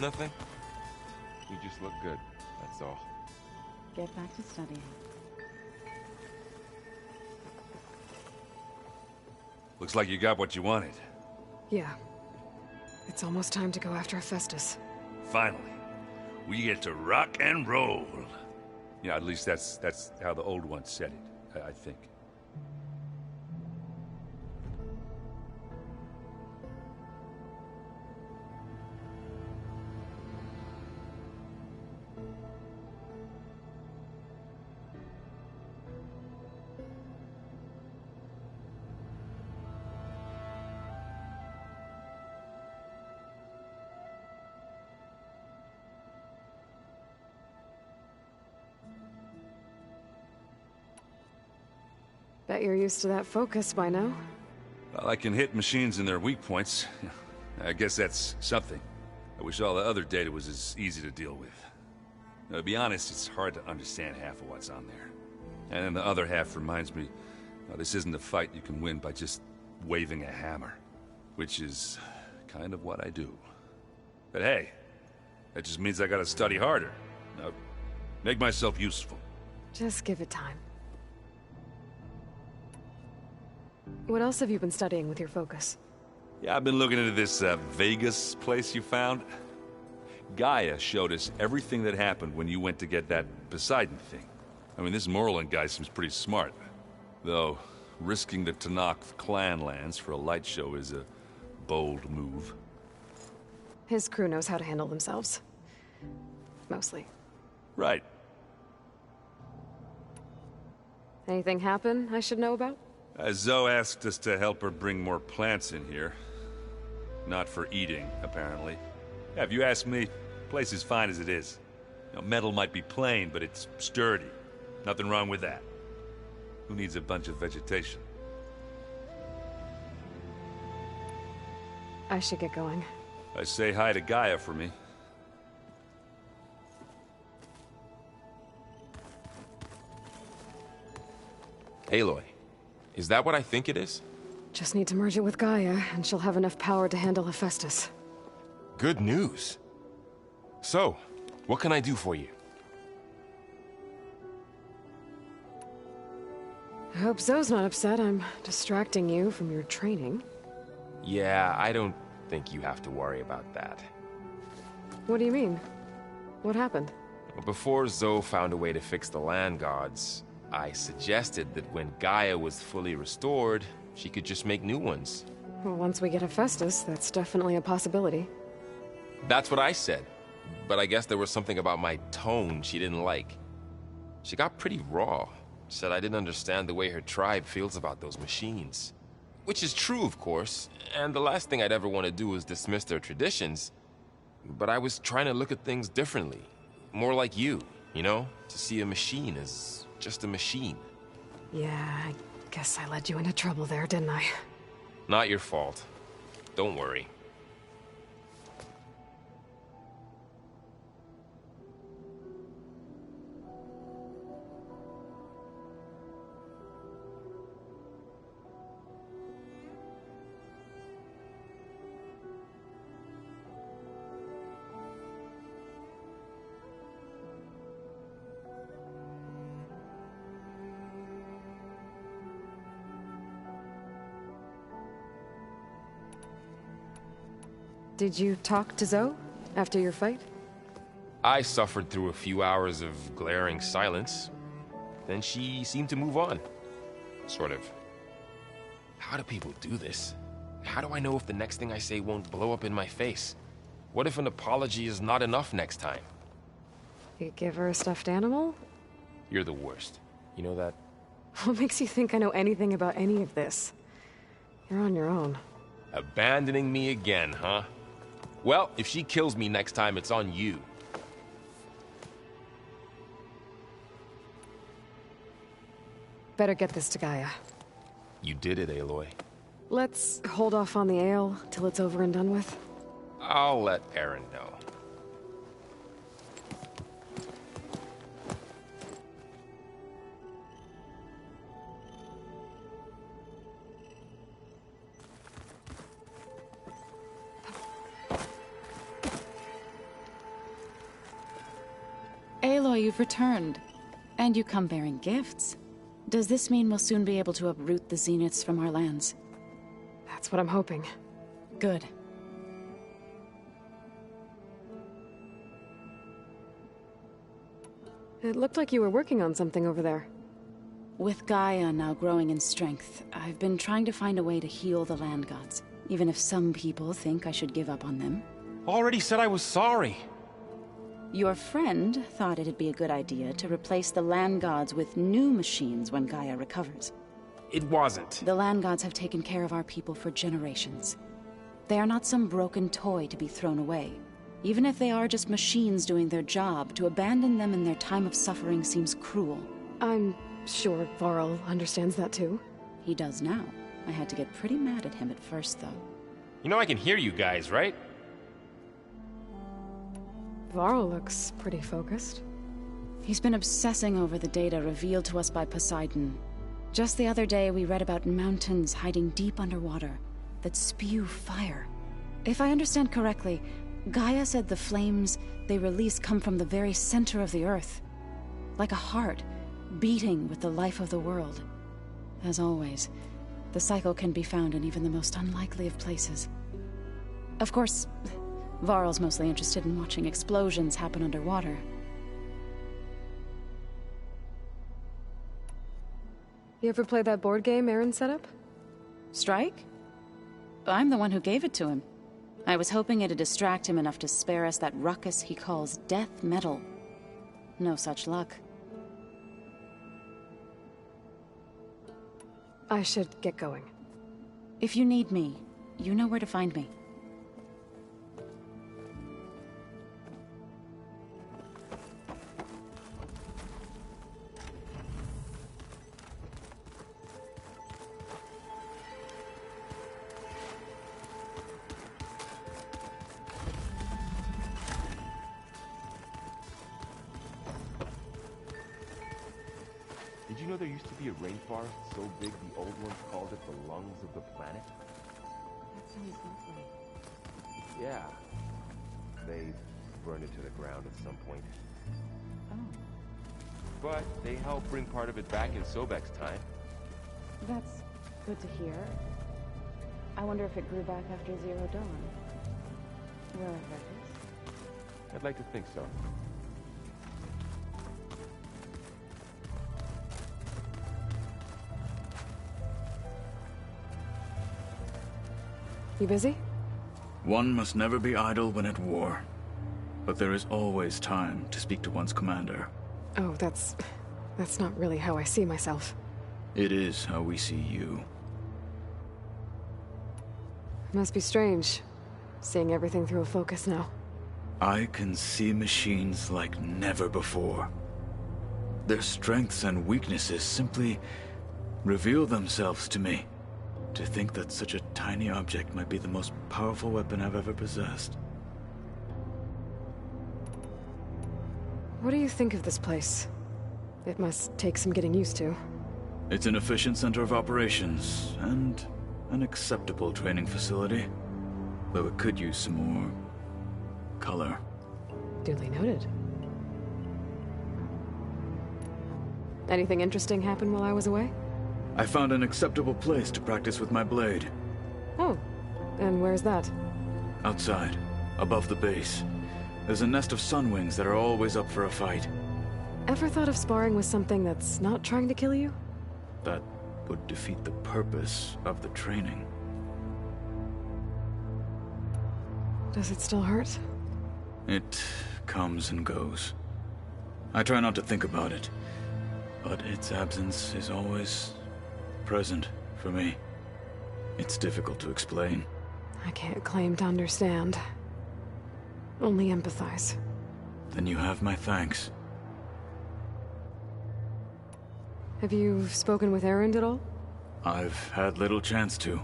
Nothing. You just look good, that's all. Get back to studying. Looks like you got what you wanted. Yeah. It's almost time to go after Hephaestus. Finally. We get to rock and roll. Yeah, at least that's how the old one said it, I think. Bet you're used to that focus by now. Well, I can hit machines in their weak points. I guess that's something. I wish all the other data was as easy to deal with. Now, to be honest, it's hard to understand half of what's on there. And then the other half reminds me, this isn't a fight you can win by just waving a hammer. Which is kind of what I do. But hey, that just means I gotta study harder. Now, make myself useful. Just give it time. What else have you been studying with your focus? Yeah, I've been looking into this Vegas place you found. Gaia showed us everything that happened when you went to get that Poseidon thing. I mean, this Morlun guy seems pretty smart. Though, risking the Tenakth clan lands for a light show is a bold move. His crew knows how to handle themselves. Mostly. Right. Anything happen I should know about? Zoe asked us to help her bring more plants in here. Not for eating, apparently. Yeah, if you ask me, the place is fine as it is. You know, metal might be plain, but it's sturdy. Nothing wrong with that. Who needs a bunch of vegetation? I should get going. Say hi to Gaia for me. Aloy, is that what I think it is? Just need to merge it with Gaia, and she'll have enough power to handle Hephaestus. Good news. So, what can I do for you? I hope Zoe's not upset I'm distracting you from your training. Yeah, I don't think you have to worry about that. What do you mean? What happened? Before Zoe found a way to fix the land gods, I suggested that when Gaia was fully restored, she could just make new ones. Well, once we get Hephaestus, that's definitely a possibility. That's what I said. But I guess there was something about my tone she didn't like. She got pretty raw. Said I didn't understand the way her tribe feels about those machines. Which is true, of course, and the last thing I'd ever want to do is dismiss their traditions. But I was trying to look at things differently. More like you know? To see a machine as just a machine. Yeah, I guess I led you into trouble there, didn't I? Not your fault. Don't worry. Did you talk to Zoe after your fight? I suffered through a few hours of glaring silence. Then she seemed to move on. Sort of. How do people do this? How do I know if the next thing I say won't blow up in my face? What if an apology is not enough next time? You give her a stuffed animal? You're the worst. You know that? What makes you think I know anything about any of this? You're on your own. Abandoning me again, huh? Well, if she kills me next time, it's on you. Better get this to Gaia. You did it, Aloy. Let's hold off on the ale till it's over and done with. I'll let Aaron know. Aloy, you've returned. And you come bearing gifts. Does this mean we'll soon be able to uproot the Zeniths from our lands? That's what I'm hoping. Good. It looked like you were working on something over there. With Gaia now growing in strength, I've been trying to find a way to heal the land gods, even if some people think I should give up on them. Already said I was sorry. Your friend thought it'd be a good idea to replace the land gods with new machines when Gaia recovers. It wasn't. The land gods have taken care of our people for generations. They are not some broken toy to be thrown away. Even if they are just machines doing their job, to abandon them in their time of suffering seems cruel. I'm sure Varl understands that too. He does now. I had to get pretty mad at him at first, though. You know I can hear you guys, right? Varl looks pretty focused. He's been obsessing over the data revealed to us by Poseidon. Just the other day, we read about mountains hiding deep underwater that spew fire. If I understand correctly, Gaia said the flames they release come from the very center of the Earth. Like a heart, beating with the life of the world. As always, the cycle can be found in even the most unlikely of places. Of course, Varl's mostly interested in watching explosions happen underwater. You ever play that board game Aaron set up? Strike? I'm the one who gave it to him. I was hoping it'd distract him enough to spare us that ruckus he calls death metal. No such luck. I should get going. If you need me, you know where to find me. Did you know there used to be a rainforest so big the old ones called it the lungs of the planet? That sounds lovely. Yeah. They burned it to the ground at some point. Oh, But they helped bring part of it back in Sobek's time. that's good to hear. I wonder if it grew back after Zero Dawn. Wherever it is. I'd like to think so. You busy? One must never be idle when at war. But there is always time to speak to one's commander. Oh, that's not really how I see myself. It is how we see you. It must be strange, seeing everything through a focus now. I can see machines like never before. Their strengths and weaknesses simply reveal themselves to me. To think that such a tiny object might be the most powerful weapon I've ever possessed. What do you think of this place? It must take some getting used to. It's an efficient center of operations, and an acceptable training facility. Though it could use some more color. Duly noted. Anything interesting happen while I was away? I found an acceptable place to practice with my blade. Oh, and where's that? Outside, above the base. There's a nest of sunwings that are always up for a fight. Ever thought of sparring with something that's not trying to kill you? That would defeat the purpose of the training. Does it still hurt? It comes and goes. I try not to think about it, but its absence is always present for me. It's difficult to explain. I can't claim to understand. Only empathize. Then you have my thanks. Have you spoken with Erend at all? I've had little chance to.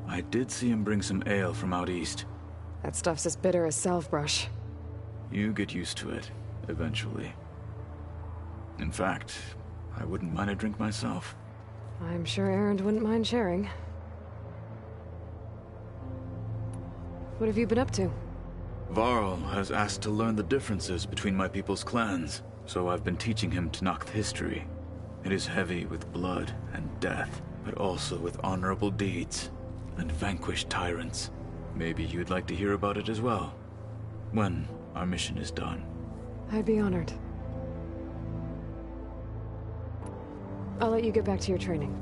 I did see him bring some ale from out east. That stuff's as bitter as salve-brush. You get used to it, eventually. In fact, I wouldn't mind a drink myself. I'm sure Erend wouldn't mind sharing. What have you been up to? Varl has asked to learn the differences between my people's clans. So I've been teaching him Tenakth history. It is heavy with blood and death, but also with honorable deeds and vanquished tyrants. Maybe you'd like to hear about it as well, when our mission is done. I'd be honored. I'll let you get back to your training.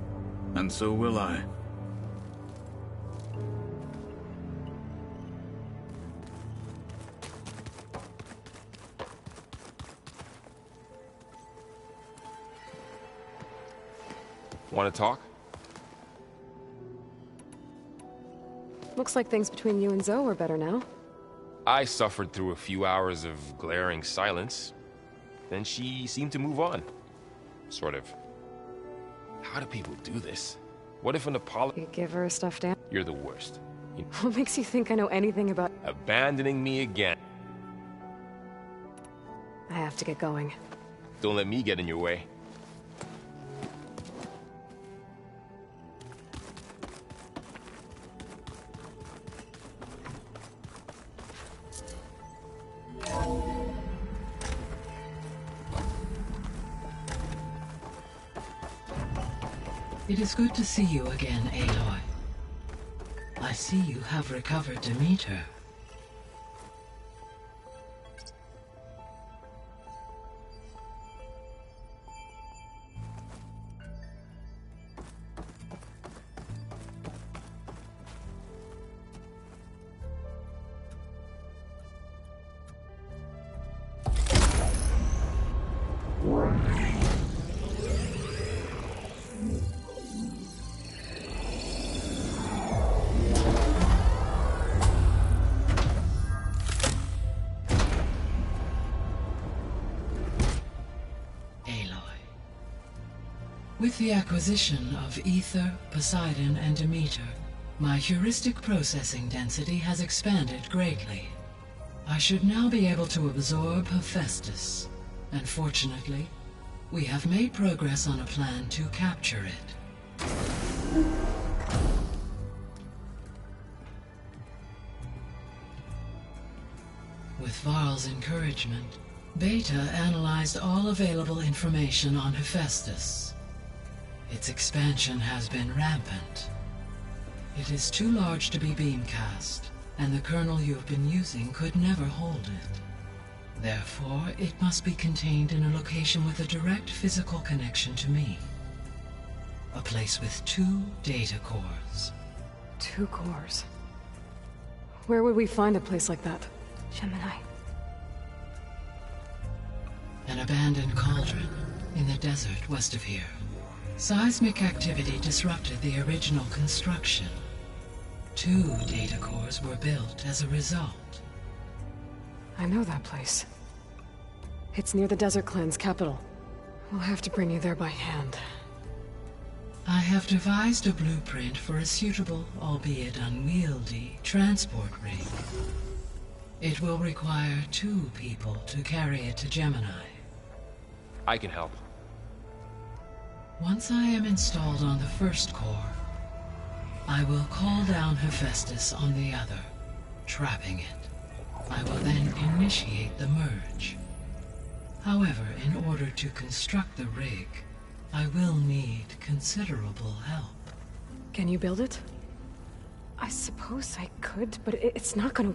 And so will I. Want to talk? Looks like things between you and Zoe are better now. I suffered through a few hours of glaring silence. Then she seemed to move on. Sort of. How do people do this? What if an apology... You give her a stuffed animal? You're the worst. What makes you think I know anything about... Abandoning me again. I have to get going. Don't let me get in your way. It is good to see you again, Aloy. I see you have recovered Demeter. With the acquisition of Ether, Poseidon, and Demeter, my heuristic processing density has expanded greatly. I should now be able to absorb Hephaestus, and fortunately, we have made progress on a plan to capture it. With Varl's encouragement, Beta analyzed all available information on Hephaestus. Its expansion has been rampant. It is too large to be beamcast, and the kernel you've been using could never hold it. Therefore, it must be contained in a location with a direct physical connection to me. A place with 2 data cores. 2 cores? Where would we find a place like that? Gemini. An abandoned cauldron in the desert west of here. Seismic activity disrupted the original construction. 2 data cores were built as a result. I know that place. It's near the Desert Clan's capital. We'll have to bring you there by hand. I have devised a blueprint for a suitable, albeit unwieldy, transport rig. It will require 2 people to carry it to Gemini. I can help. Once I am installed on the first core, I will call down Hephaestus on the other, trapping it. I will then initiate the merge. However, in order to construct the rig, I will need considerable help. Can you build it? I suppose I could, but it's not gonna...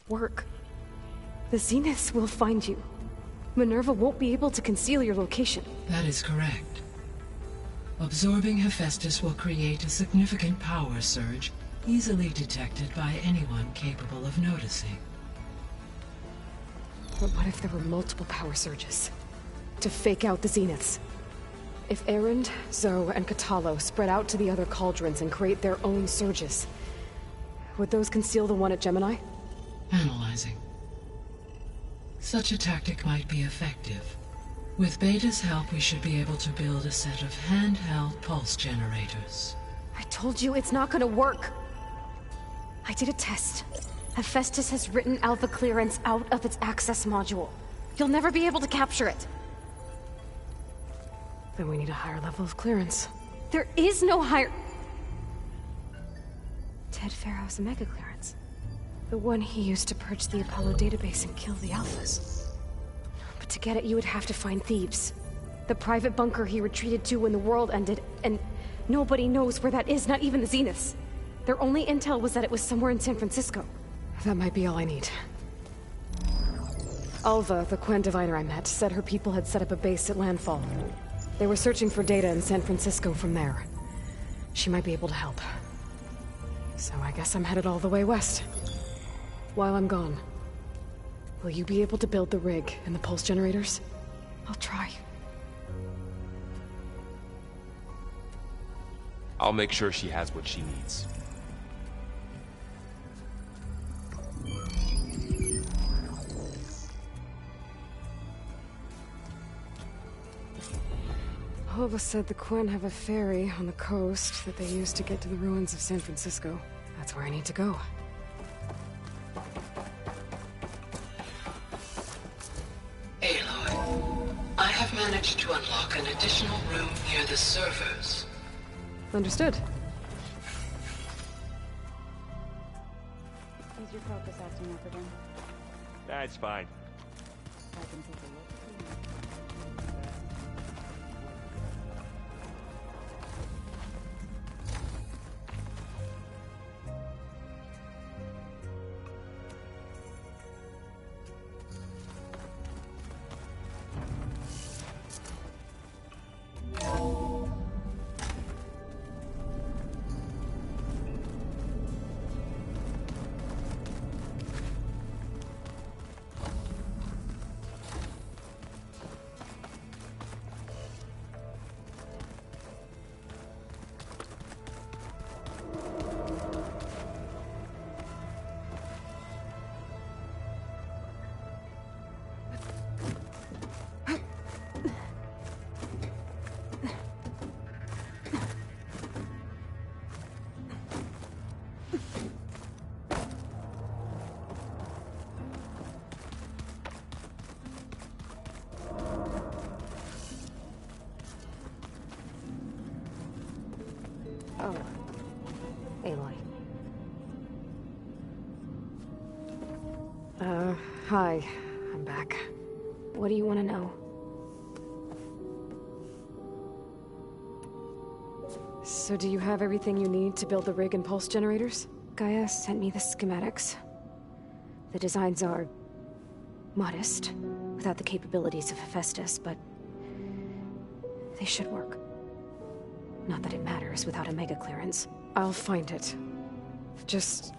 work. The Zeniths will find you. Minerva won't be able to conceal your location. That is correct. Absorbing Hephaestus will create a significant power surge, easily detected by anyone capable of noticing. But what if there were multiple power surges? To fake out the Zeniths? If Erend, Zoe, and Katalo spread out to the other cauldrons and create their own surges, would those conceal the one at Gemini? Analyzing. Such a tactic might be effective. With Beta's help, we should be able to build a set of handheld pulse generators. I told you it's not gonna work! I did a test. Hephaestus has written Alpha clearance out of its access module. You'll never be able to capture it. Then we need a higher level of clearance. There is no higher... Ted Pharaoh's Omega clearance. The one he used to purge the Apollo database and kill the Alphas. But to get it, you would have to find Thebes. The private bunker he retreated to when the world ended, and nobody knows where that is, not even the Zeniths. Their only intel was that it was somewhere in San Francisco. That might be all I need. Alva, the Quen diviner I met, said her people had set up a base at Landfall. They were searching for data in San Francisco from there. She might be able to help. So I guess I'm headed all the way west. While I'm gone, will you be able to build the rig and the pulse generators? I'll try. I'll make sure she has what she needs. Alva said the Quen have a ferry on the coast that they use to get to the ruins of San Francisco. That's where I need to go. Aloy, I have managed to unlock an additional room near the servers. Understood. Is your focus acting up again? That's fine. I can take a look. Oh. Aloy. Hi. I'm back. What do you want to know? So do you have everything you need to build the rig and pulse generators? Gaia sent me the schematics. The designs are... modest, without the capabilities of Hephaestus, but... they should work. Not that it matters without Omega clearance. I'll find it. Just...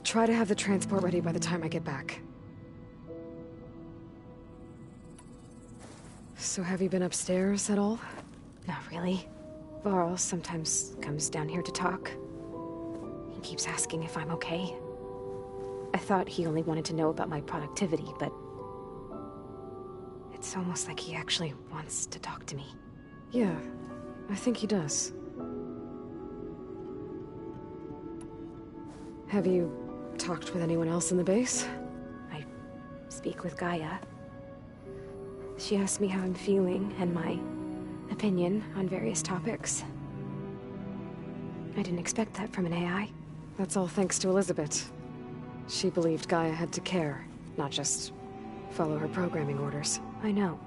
try to have the transport ready by the time I get back. So have you been upstairs at all? Not really. Varl sometimes comes down here to talk. He keeps asking if I'm okay. I thought he only wanted to know about my productivity, but... it's almost like he actually wants to talk to me. Yeah, I think he does. Have you talked with anyone else in the base? I speak with Gaia. She asked me how I'm feeling and my opinion on various topics. I didn't expect that from an AI. That's all thanks to Elizabeth. She believed Gaia had to care, not just follow her programming orders. I know.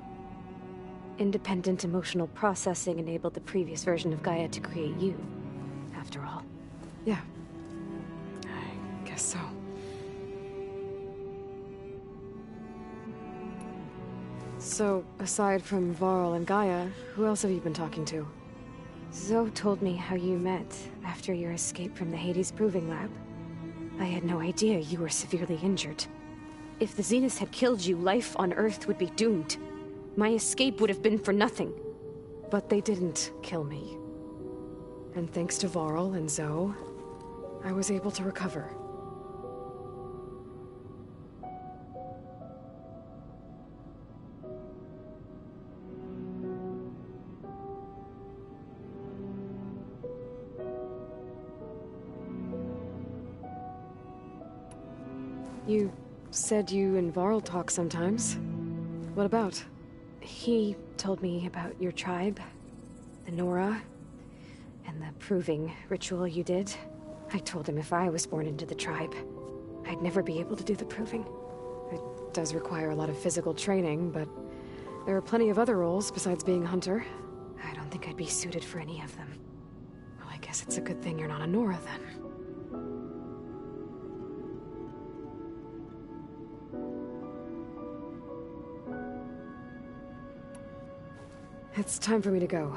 Independent emotional processing enabled the previous version of Gaia to create you, after all. Yeah. I guess so. So, aside from Varl and Gaia, who else have you been talking to? Zoe told me how you met after your escape from the Hades Proving Lab. I had no idea you were severely injured. If the Zeniths had killed you, life on Earth would be doomed. My escape would have been for nothing. But they didn't kill me. And thanks to Varl and Zoe, I was able to recover. You said you and Varl talk sometimes. What about? He told me about your tribe, the Nora, and the proving ritual you did. I told him if I was born into the tribe, I'd never be able to do the proving. It does require a lot of physical training, but there are plenty of other roles besides being a hunter. I don't think I'd be suited for any of them. Well, I guess it's a good thing you're not a Nora, then. It's time for me to go.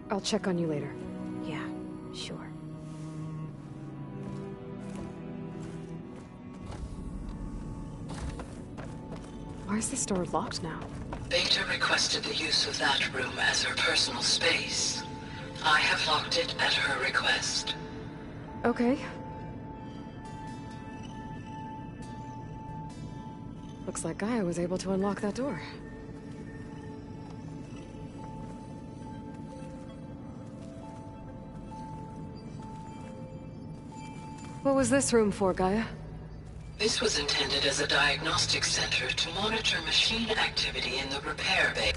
I'll check on you later. Yeah, sure. Why is this door locked now? Beta requested the use of that room as her personal space. I have locked it at her request. Okay. Looks like Gaia was able to unlock that door. What was this room for, Gaia? This was intended as a diagnostic center to monitor machine activity in the repair bay.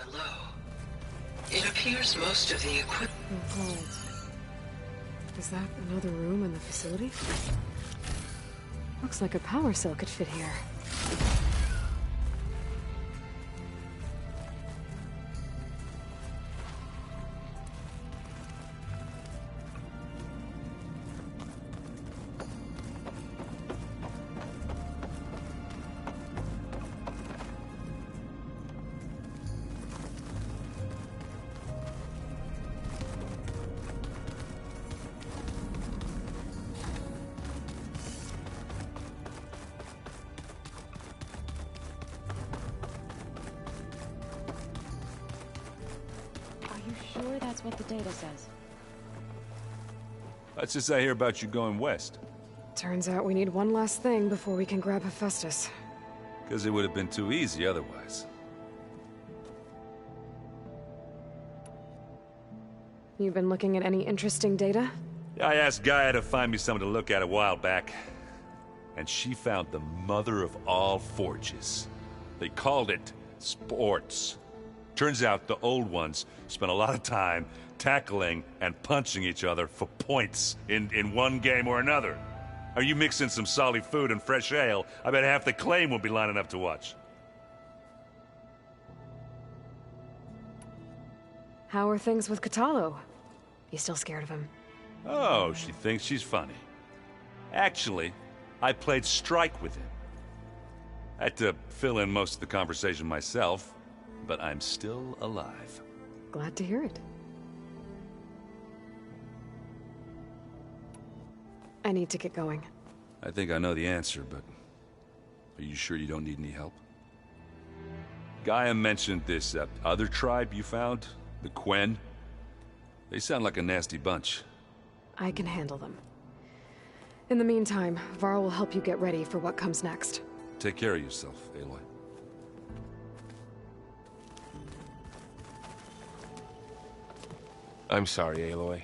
Below. It appears most of the equipment. Oh, hold. Is that another room in the facility? Looks like a power cell could fit here. Sure that's what the data says. Let's just I hear about you going west. Turns out we need one last thing before we can grab Hephaestus. Because it would have been too easy otherwise. You've been looking at any interesting data? I asked Gaia to find me something to look at a while back. And she found the mother of all forges. They called it sports. Turns out the old ones spent a lot of time tackling and punching each other for points in one game or another. Are you mixing some solid food and fresh ale? I bet half the claim will be lining up to watch. How are things with Kotallo? You still scared of him? Oh, she thinks she's funny. Actually, I played strike with him. I had to fill in most of the conversation myself, but I'm still alive. Glad to hear it. I need to get going. I think I know the answer, but are you sure you don't need any help? Gaia mentioned this other tribe you found, the Quen. They sound like a nasty bunch. I can handle them. In the meantime, Varl will help you get ready for what comes next. Take care of yourself, Aloy. I'm sorry, Aloy.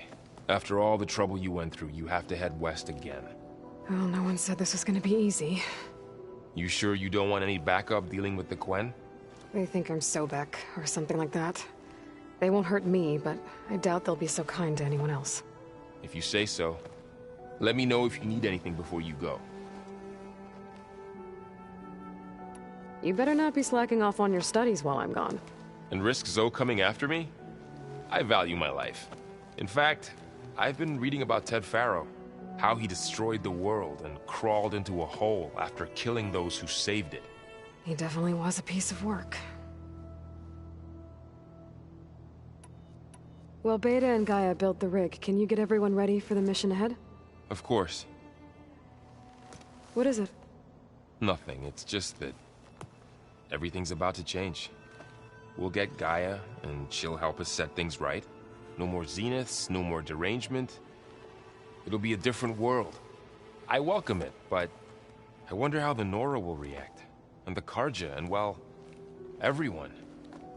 After all the trouble you went through, you have to head west again. Well, no one said this was gonna be easy. You sure you don't want any backup dealing with the Quen? They think I'm Sobek, or something like that. They won't hurt me, but I doubt they'll be so kind to anyone else. If you say so. Let me know if you need anything before you go. You better not be slacking off on your studies while I'm gone. And risk Zoe coming after me? I value my life. In fact, I've been reading about Ted Faro. How he destroyed the world and crawled into a hole after killing those who saved it. He definitely was a piece of work. Well, Beta and Gaia built the rig. Can you get everyone ready for the mission ahead? Of course. What is it? Nothing. It's just that everything's about to change. We'll get Gaia, and she'll help us set things right. No more Zeniths, no more derangement. It'll be a different world. I welcome it, but I wonder how the Nora will react. And the Carja, and well, everyone.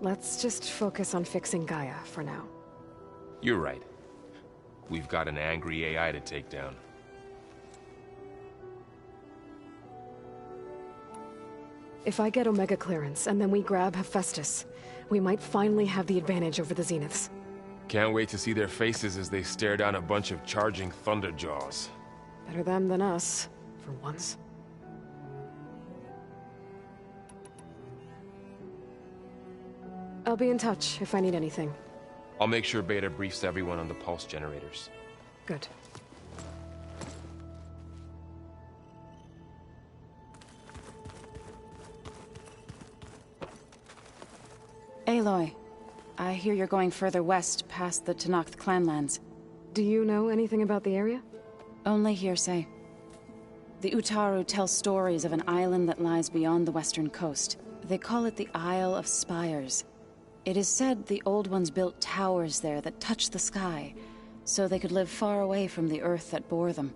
Let's just focus on fixing Gaia for now. You're right. We've got an angry AI to take down. If I get Omega clearance, and then we grab Hephaestus, we might finally have the advantage over the Zeniths. Can't wait to see their faces as they stare down a bunch of charging Thunderjaws. Better them than us, for once. I'll be in touch if I need anything. I'll make sure Beta briefs everyone on the pulse generators. Good. Aloy, I hear you're going further west past the Tenakth clanlands. Do you know anything about the area? Only hearsay. The Utaru tell stories of an island that lies beyond the western coast. They call it the Isle of Spires. It is said the Old Ones built towers there that touch the sky, so they could live far away from the earth that bore them.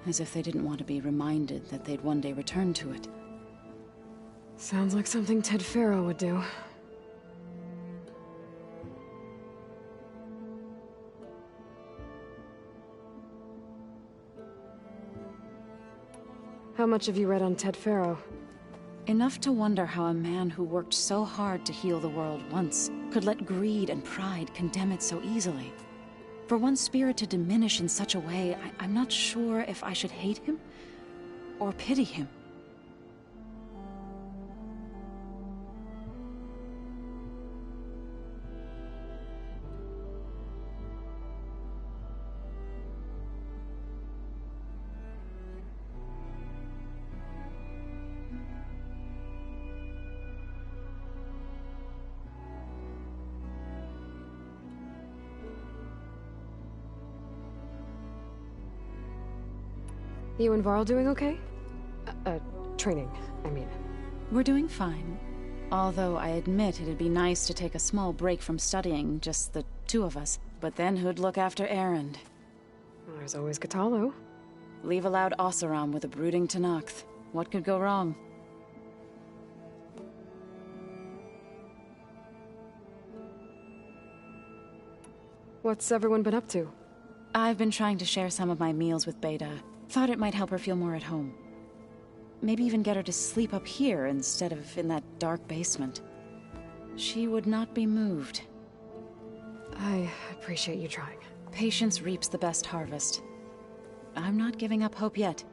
As if they didn't want to be reminded that they'd one day return to it. Sounds like something Ted Faro would do. How much have you read on Ted Faro? Enough to wonder how a man who worked so hard to heal the world once could let greed and pride condemn it so easily. For one spirit to diminish in such a way, I'm not sure if I should hate him or pity him. You and Varl doing okay? Training, I mean. We're doing fine. Although I admit it'd be nice to take a small break from studying, just the two of us. But then who'd look after Erend? There's always Kotallo. Leave a loud Oseram with a brooding Tenakth. What could go wrong? What's everyone been up to? I've been trying to share some of my meals with Beta. Thought it might help her feel more at home. Maybe even get her to sleep up here instead of in that dark basement. She would not be moved. I appreciate you trying. Patience reaps the best harvest. I'm not giving up hope yet.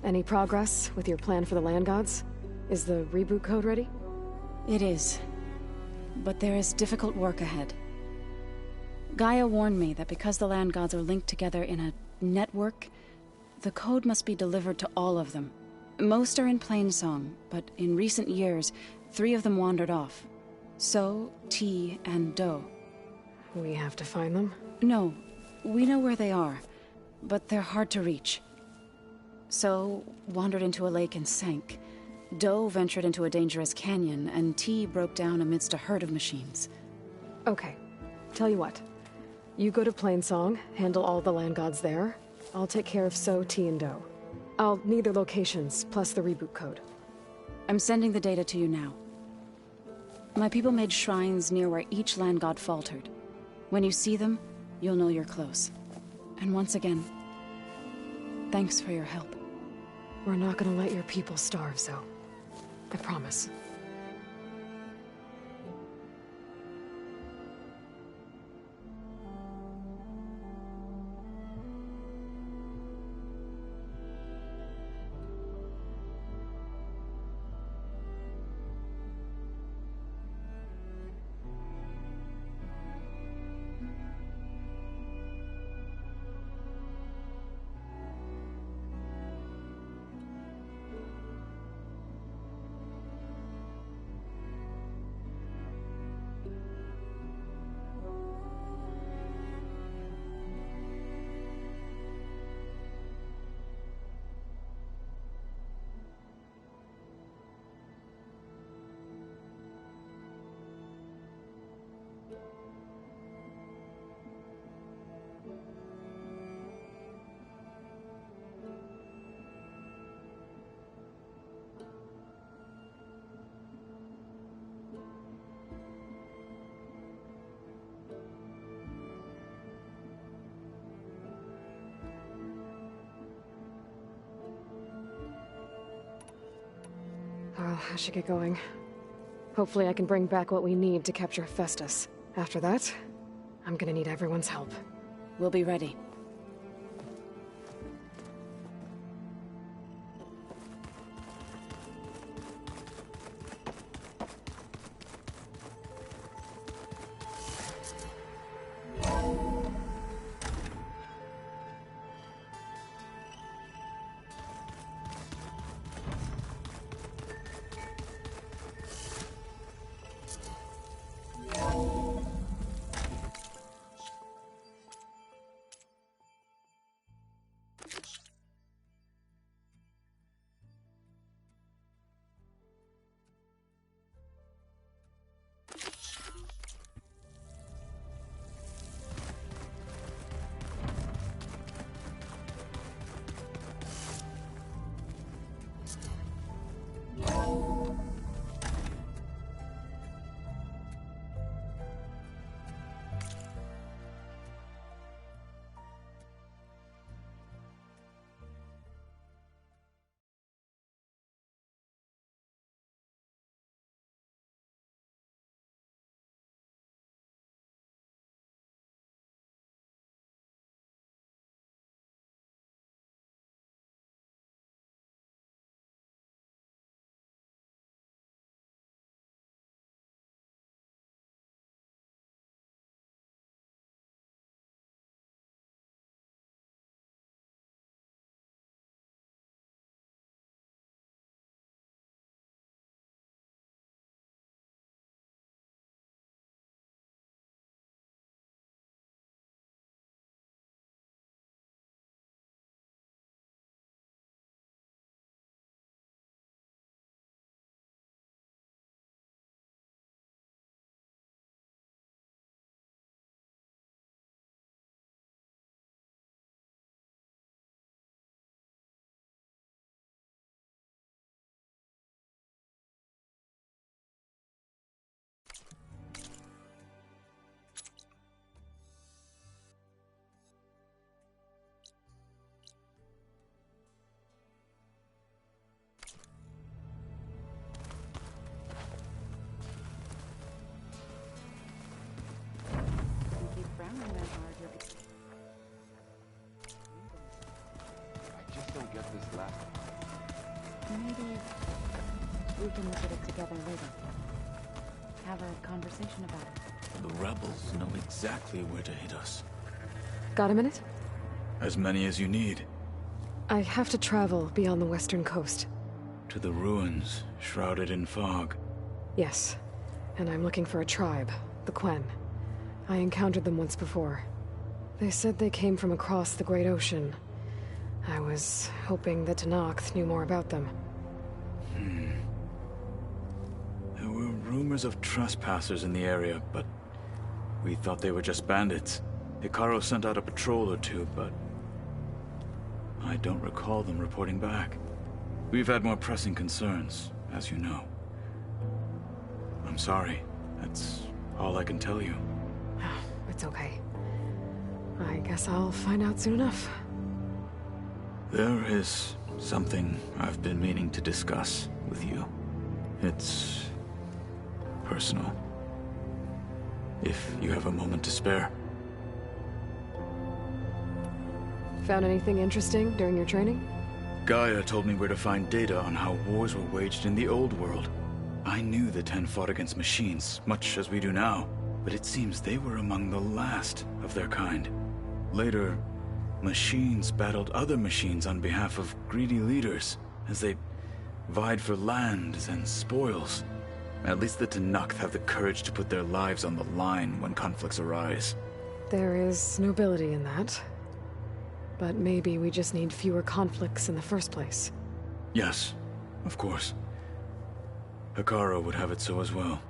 Any progress with your plan for the Land Gods? Is the reboot code ready? It is. But there is difficult work ahead. Gaia warned me that because the Land Gods are linked together in a network, the code must be delivered to all of them. Most are in Plainsong, but in recent years, 3 of them wandered off. So, T, and Do. We have to find them? No, we know where they are, but they're hard to reach. So, wandered into a lake and sank. Do ventured into a dangerous canyon, and T broke down amidst a herd of machines. Okay. Tell you what. You go to Plainsong, handle all the Land Gods there. I'll take care of So, T, and Do. I'll need their locations, plus the reboot code. I'm sending the data to you now. My people made shrines near where each Land God faltered. When you see them, you'll know you're close. And once again, thanks for your help. We're not gonna let your people starve, Zo. I promise. I should get going. Hopefully I can bring back what we need to capture Hephaestus. After that, I'm gonna need everyone's help. We'll be ready. I just don't get this last part. Maybe we can look at it together later. Have a conversation about it. The rebels know exactly where to hit us. Got a minute? As many as you need. I have to travel beyond the western coast. To the ruins, shrouded in fog. Yes, and I'm looking for a tribe, the Quen. I encountered them once before. They said they came from across the Great Ocean. I was hoping that Tenakth knew more about them. There were rumors of trespassers in the area, but we thought they were just bandits. Hekarro sent out a patrol or two, but I don't recall them reporting back. We've had more pressing concerns, as you know. I'm sorry. That's all I can tell you. It's okay. I guess I'll find out soon enough. There is something I've been meaning to discuss with you. It's personal. If you have a moment to spare. Found anything interesting during your training? Gaia told me where to find data on how wars were waged in the old world. I knew the Ten fought against machines, much as we do now, but it seems they were among the last of their kind. Later, machines battled other machines on behalf of greedy leaders, as they vied for lands and spoils. At least the Tenakth have the courage to put their lives on the line when conflicts arise. There is nobility in that. But maybe we just need fewer conflicts in the first place. Yes, of course. Hekarro would have it so as well.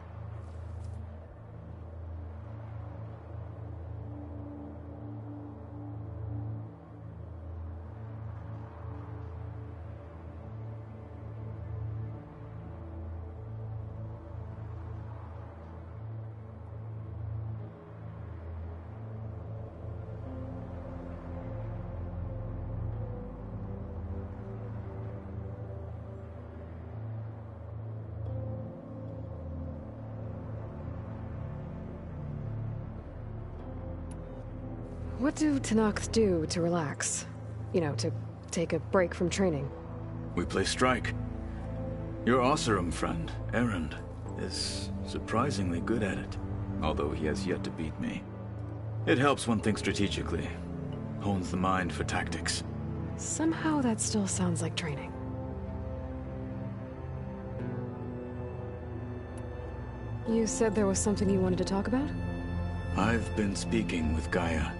What do Tenakth do to relax? You know, to take a break from training? We play strike. Your Oseram friend, Erend, is surprisingly good at it, although he has yet to beat me. It helps one think strategically, hones the mind for tactics. Somehow that still sounds like training. You said there was something you wanted to talk about? I've been speaking with Gaia.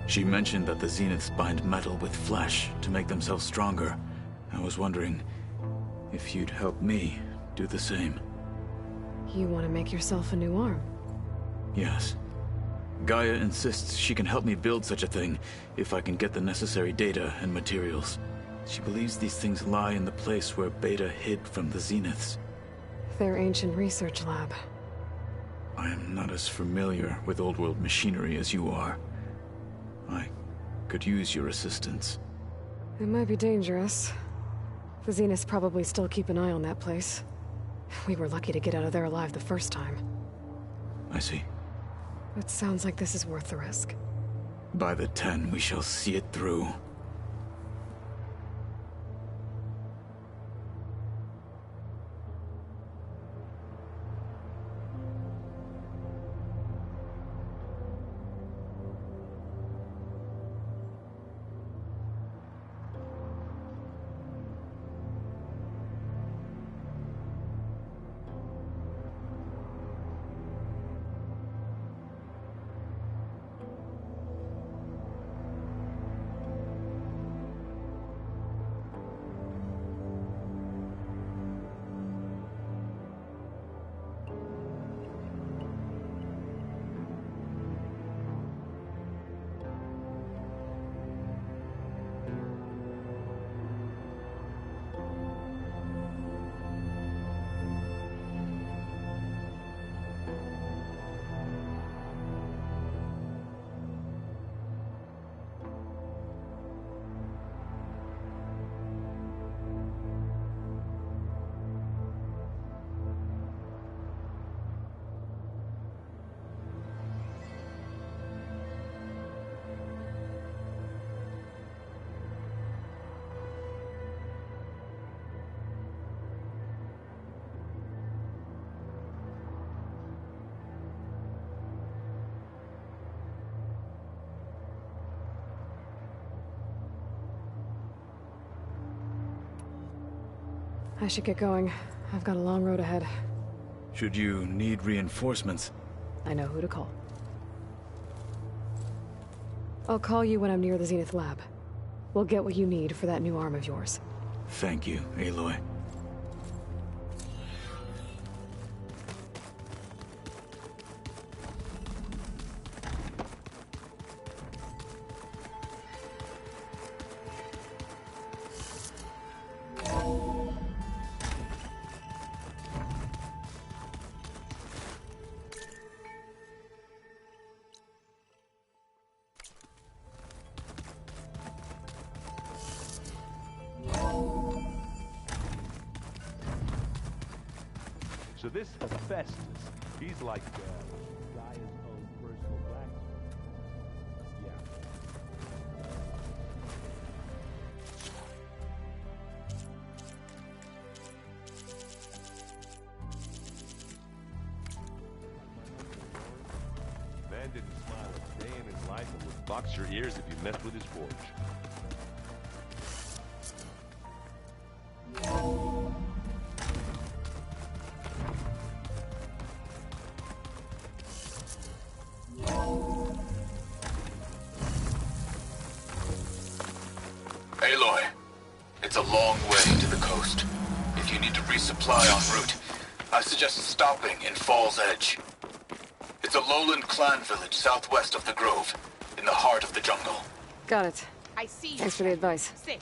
She mentioned that the Zeniths bind metal with flesh to make themselves stronger. I was wondering if you'd help me do the same. You want to make yourself a new arm? Yes. Gaia insists she can help me build such a thing if I can get the necessary data and materials. She believes these things lie in the place where Beta hid from the Zeniths. Their ancient research lab. I am not as familiar with old world machinery as you are. I could use your assistance. It might be dangerous. The Zeniths probably still keep an eye on that place. We were lucky to get out of there alive the first time. I see. It sounds like this is worth the risk. By the 10, we shall see it through. I should get going. I've got a long road ahead. Should you need reinforcements? I know who to call. I'll call you when I'm near the Zenith lab. We'll get what you need for that new arm of yours. Thank you, Aloy. So this Hephaestus, he's like Gaia's own personal blacksmith. Yeah. Man didn't smile a day in his life and would box your ears if you messed with his forge. Aloy, it's a long way to the coast. If you need to resupply en route, I suggest stopping in Fall's Edge. It's a lowland clan village southwest of the Grove, in the heart of the jungle. Got it. I see you. Thanks for the advice. Sit.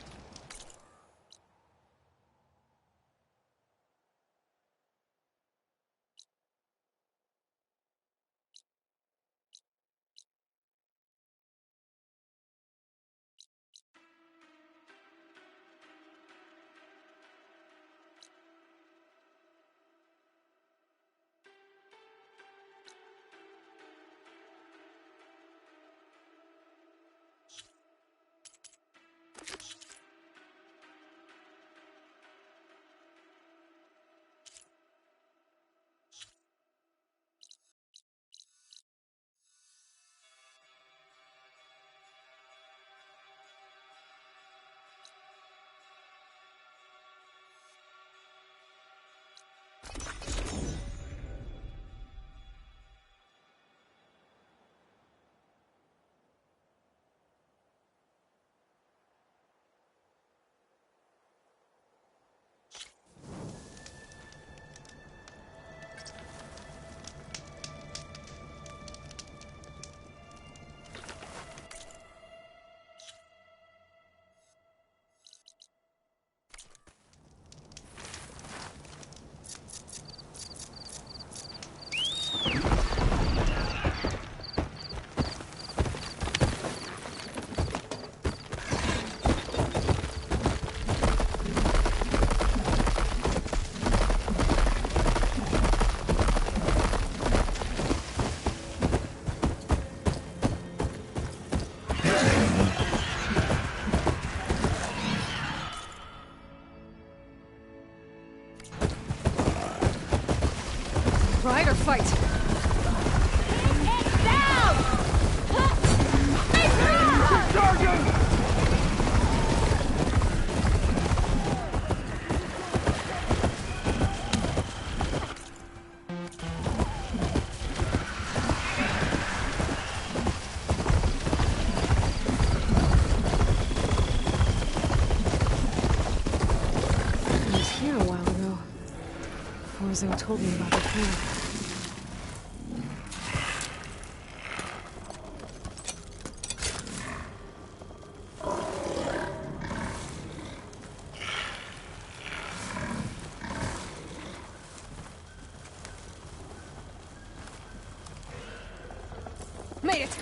Ride or fight? I was here a while ago. Orzo told me about the plan. Made it!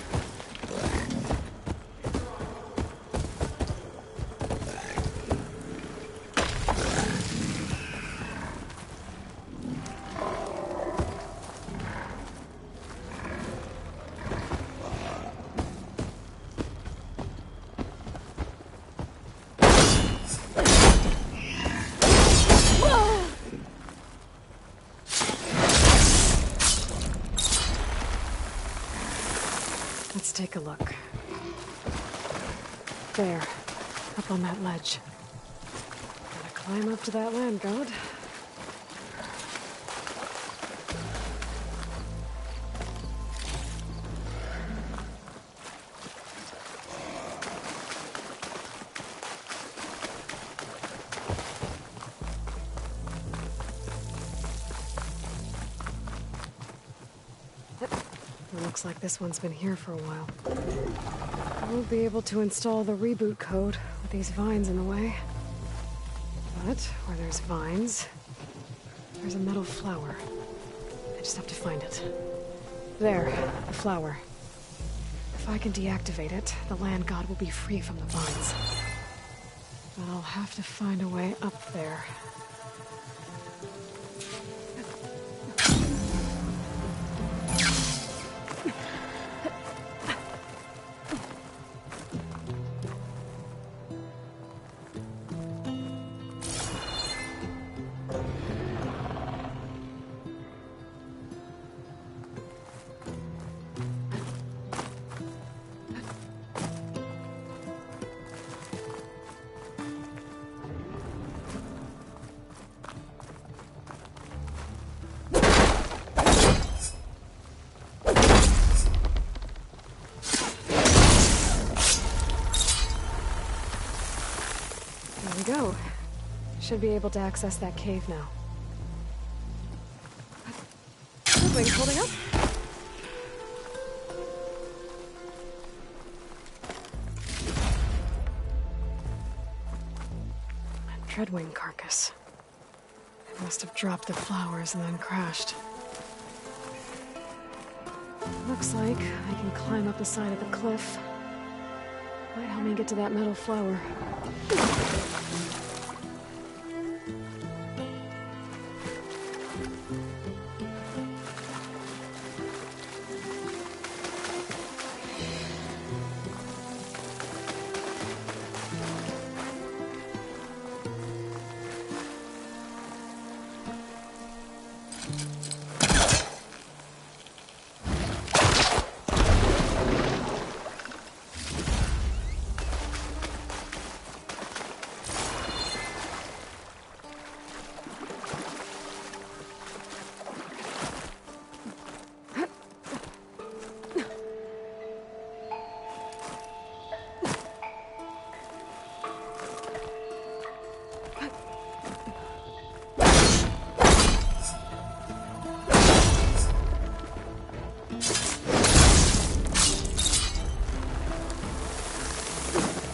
Let's take a look. There, up on that ledge. Gotta climb up to that land god. Looks like this one's been here for a while. I won't be able to install the reboot code with these vines in the way. But where there's vines, there's a metal flower. I just have to find it. There, the flower. If I can deactivate it, the land god will be free from the vines. But I'll have to find a way up there. Go. Should be able to access that cave now. Wings holding up. A Dreadwing carcass. It must have dropped the flowers and then crashed. Looks like I can climb up the side of the cliff. Might help me get to that metal flower.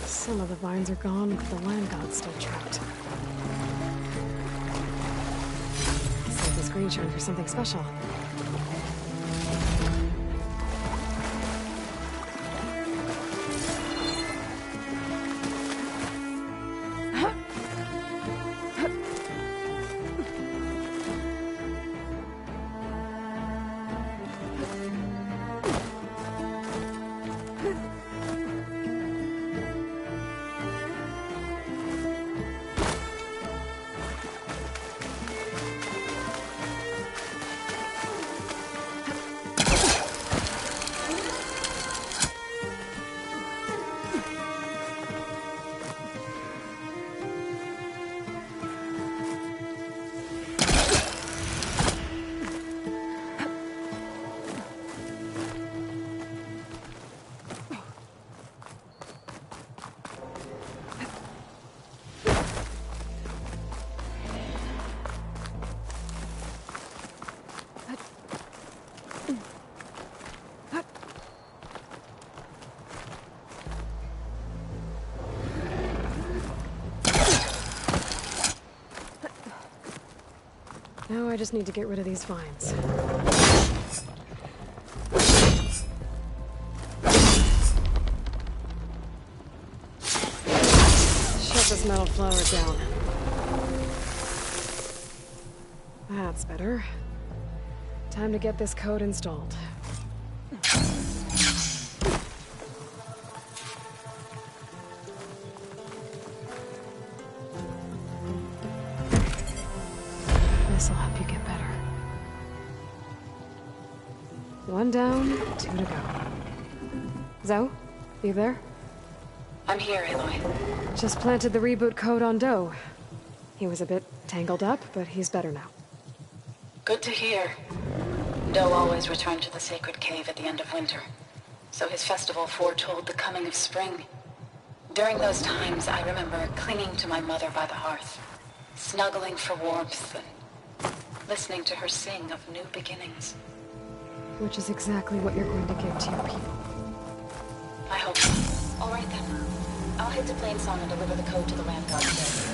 Some of the vines are gone, but the land god's still trapped. Save this green shine for something special. Now I just need to get rid of these vines. Shut this metal flower down. That's better. Time to get this code installed. This'll help you get better. One down, 2 to go. Zoe, you there? I'm here, Aloy. Just planted the reboot code on Doe. He was a bit tangled up, but he's better now. Good to hear. Doe always returned to the sacred cave at the end of winter, so his festival foretold the coming of spring. During those times, I remember clinging to my mother by the hearth, snuggling for warmth, and listening to her sing of new beginnings. Which is exactly what you're going to give to your people. I hope so. All right then. I'll head to Plainsong and deliver the code to the land god today.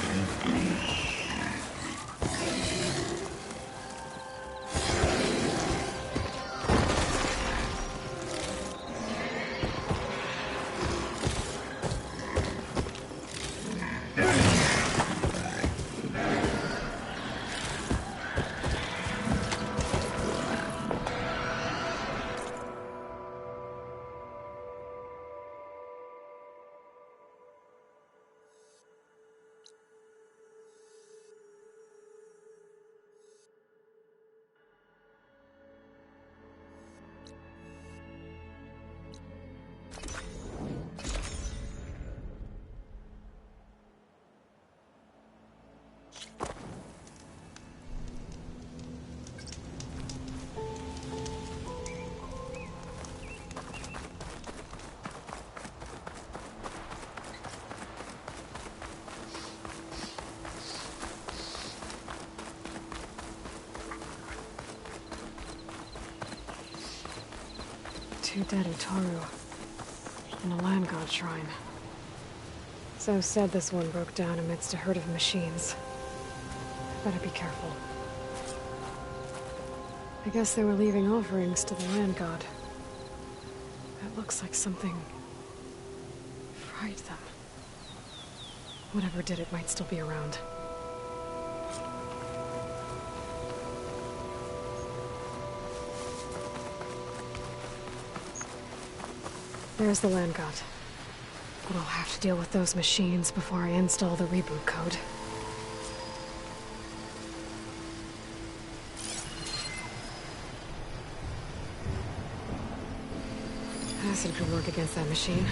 Two dead Utaru. And a land god shrine. So said this one broke down amidst a herd of machines. Better be careful. I guess they were leaving offerings to the land god. It looks like something fried them. Whatever did it might still be around. There's the land god. But I'll have to deal with those machines before I install the reboot code. Acid could work against that machine.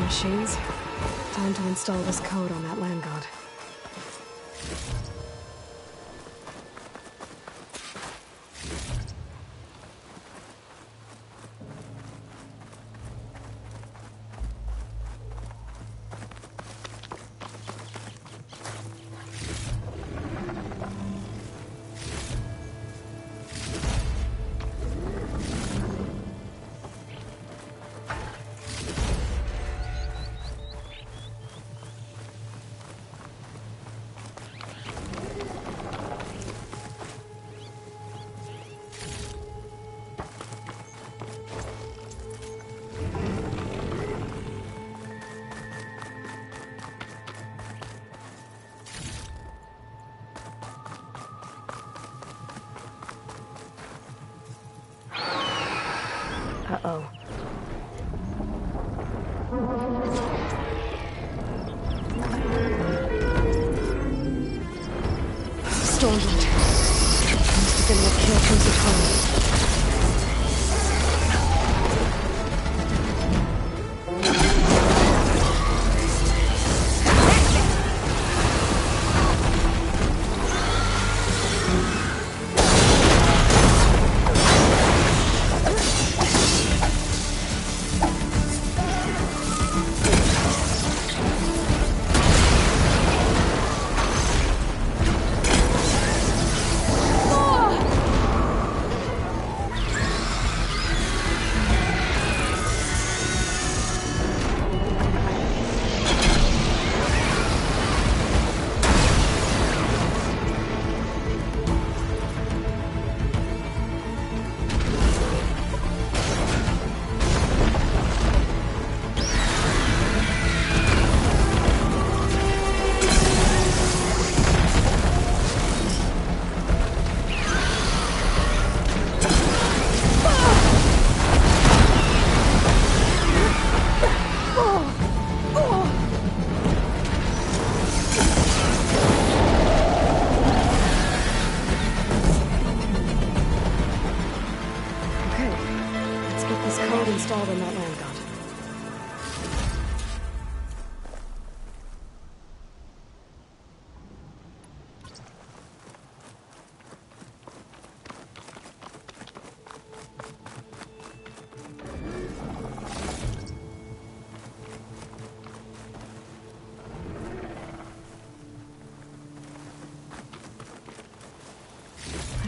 Machines. Time to install this code on that land god. Uh-oh. Stormwind. Must have been what killed Utaru.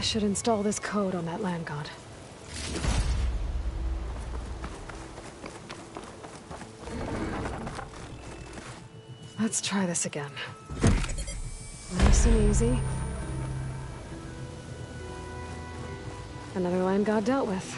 I should install this code on that land god. Let's try this again. Nice and easy. Another land god dealt with.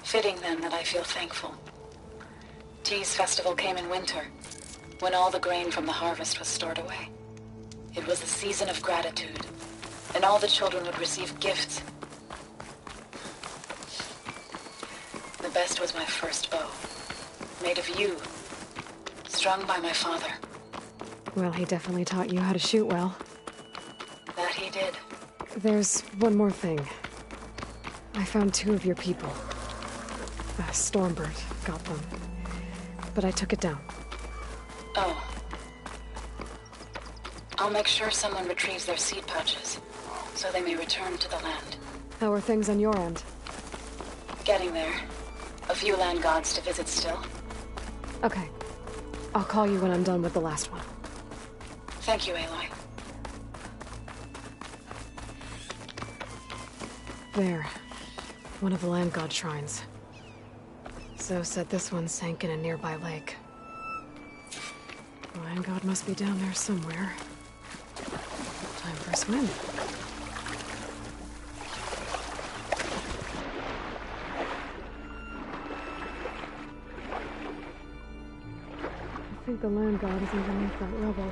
Fitting then that I feel thankful. Tea's festival came in winter, when all the grain from the harvest was stored away. It was the season of gratitude, and all the children would receive gifts. The best was my first bow, made of yew, strung by my father. Well, he definitely taught you how to shoot well. That he did. There's one more thing. I found 2 of your people. Stormbird got them, but I took it down. Oh. I'll make sure someone retrieves their seed pouches, so they may return to the land. How are things on your end? Getting there. A few land gods to visit still. Okay. I'll call you when I'm done with the last one. Thank you, Aloy. There. One of the land god shrines. Zoe said this one sank in a nearby lake. The land god must be down there somewhere. Time for a swim. I think the land god is underneath that rubble.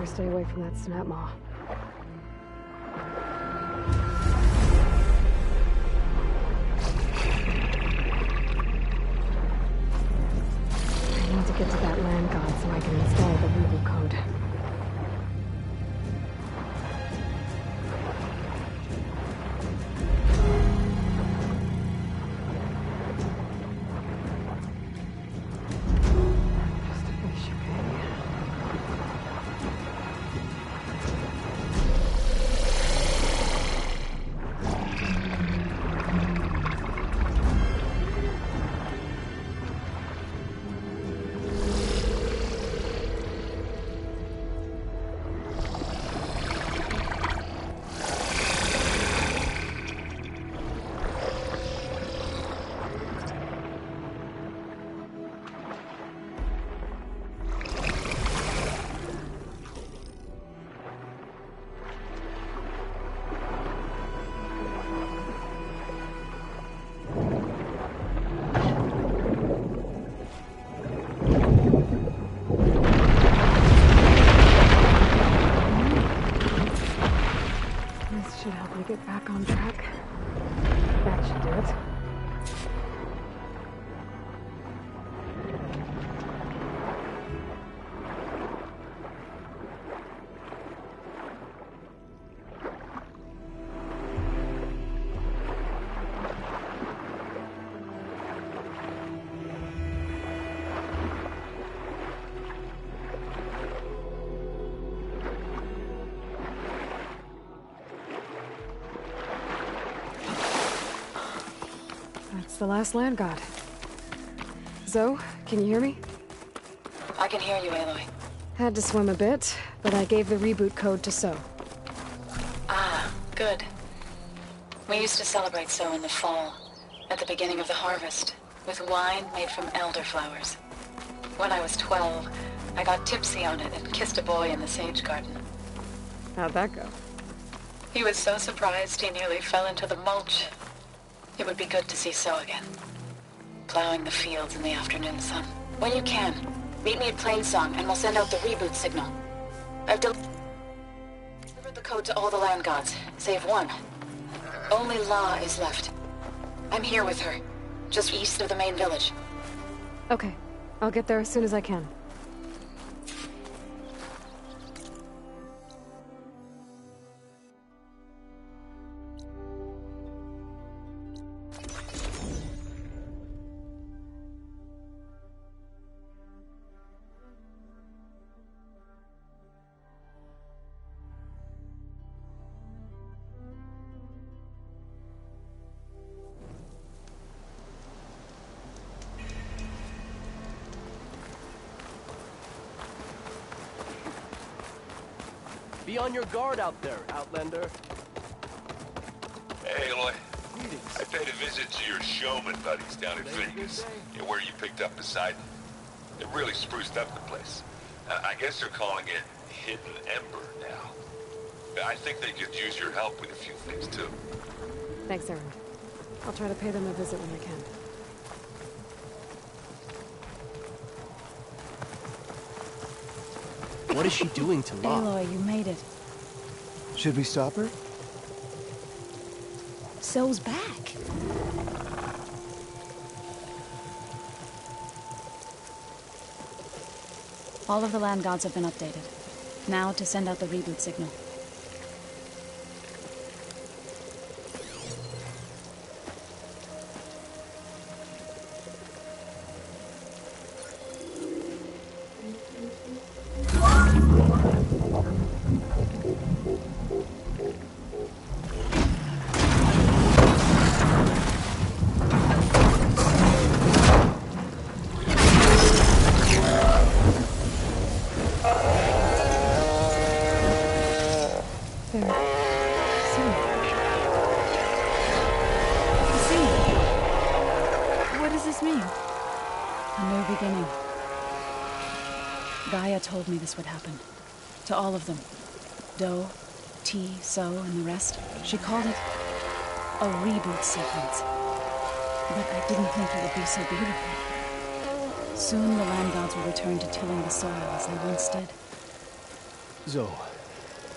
Stay away from that snap maw. I need to get to that land god so I can install the reboot code. Just a fish, okay? Should help me get back on track. That should do it. That's the last land god. Zoe, can you hear me? I can hear you, Aloy. Had to swim a bit, but I gave the reboot code to So. Ah, good. We used to celebrate So in the fall, at the beginning of the harvest, with wine made from elderflowers. When I was 12, I got tipsy on it and kissed a boy in the sage garden. How'd that go? He was so surprised he nearly fell into the mulch. It would be good to see So again. Plowing the fields in the afternoon sun. When you can, meet me at Plainsong and we'll send out the reboot signal. I've delivered the code to all the land gods, save one. Only La is left. I'm here with her, just east of the main village. Okay. I'll get there as soon as I can. Be on your guard out there, Outlander. Hey, Aloy. Greetings. I paid a visit to your showman buddies down in Vegas, where you picked up Poseidon. It really spruced up the place. I guess they're calling it Hidden Ember now. I think they could use your help with a few things, too. Thanks, Erend. I'll try to pay them a visit when I can. What is she doing to Locke? Aloy, you made it. Should we stop her? So's back. All of the land gods have been updated. Now to send out the reboot signal. Gaia told me this would happen. To all of them. Do, T, So, and the rest. She called it a reboot sequence. But I didn't think it would be so beautiful. Soon the land gods will return to tilling the soil as they once did. Zoe,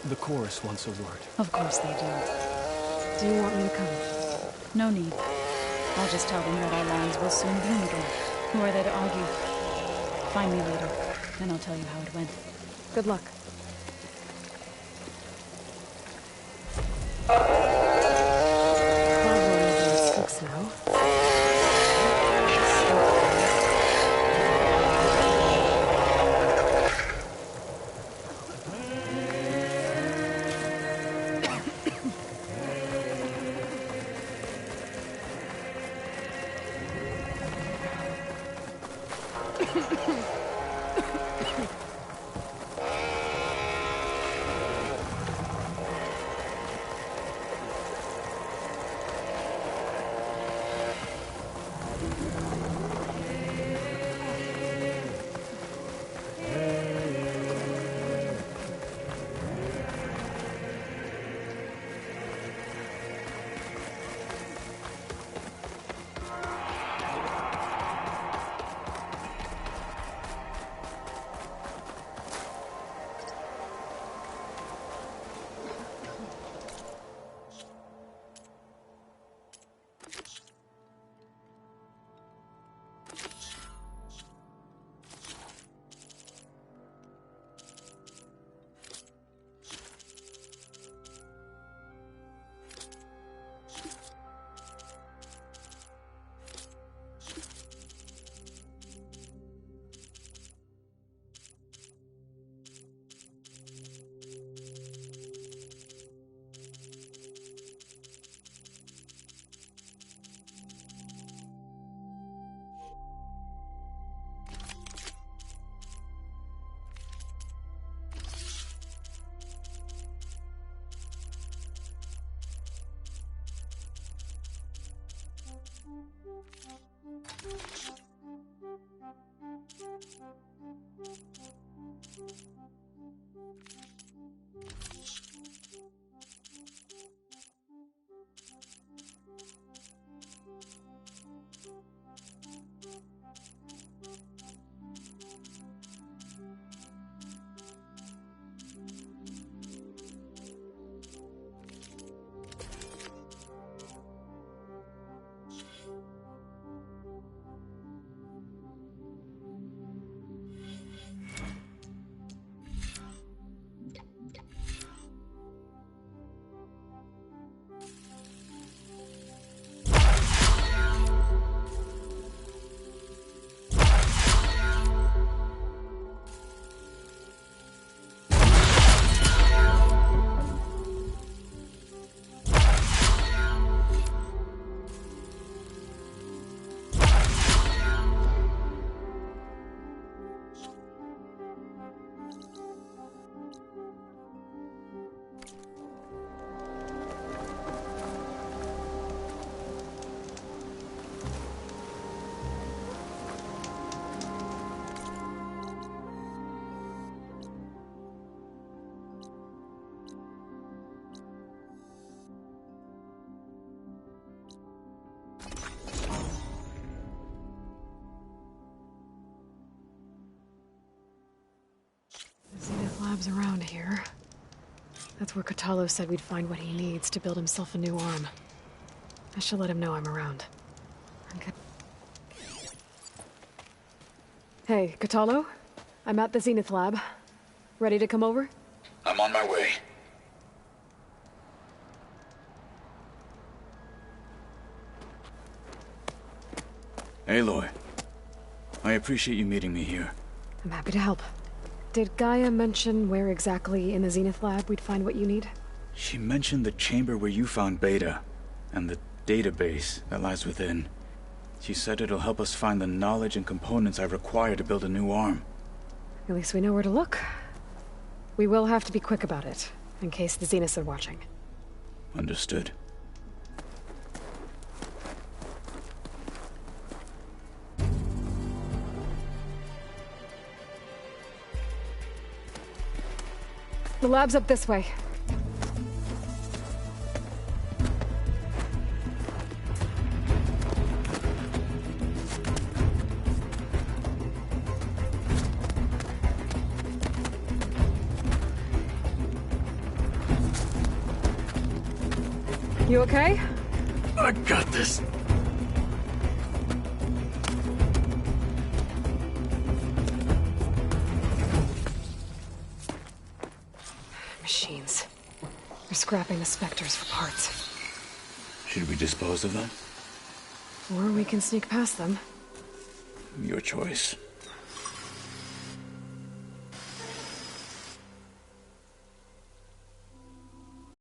the chorus wants a word. Of course they do. Do you want me to come? No need. I'll just tell them that our lands will soon bloom again. Who are they to argue? Find me later, and I'll tell you how it went. Good luck. labs around here. That's where Kotallo said we'd find what he needs to build himself a new arm. I should let him know I'm around. Okay. Hey, Kotallo? I'm at the Zenith lab. Ready to come over? I'm on my way. Aloy, I appreciate you meeting me here. I'm happy to help. Did Gaia mention where exactly in the Zenith lab we'd find what you need? She mentioned the chamber where you found Beta, and the database that lies within. She said it'll help us find the knowledge and components I require to build a new arm. At least we know where to look. We will have to be quick about it, in case the Zeniths are watching. Understood. The lab's up this way. You okay? I got this. Machines. They're scrapping the Spectres for parts. Should we dispose of them? Or we can sneak past them. Your choice.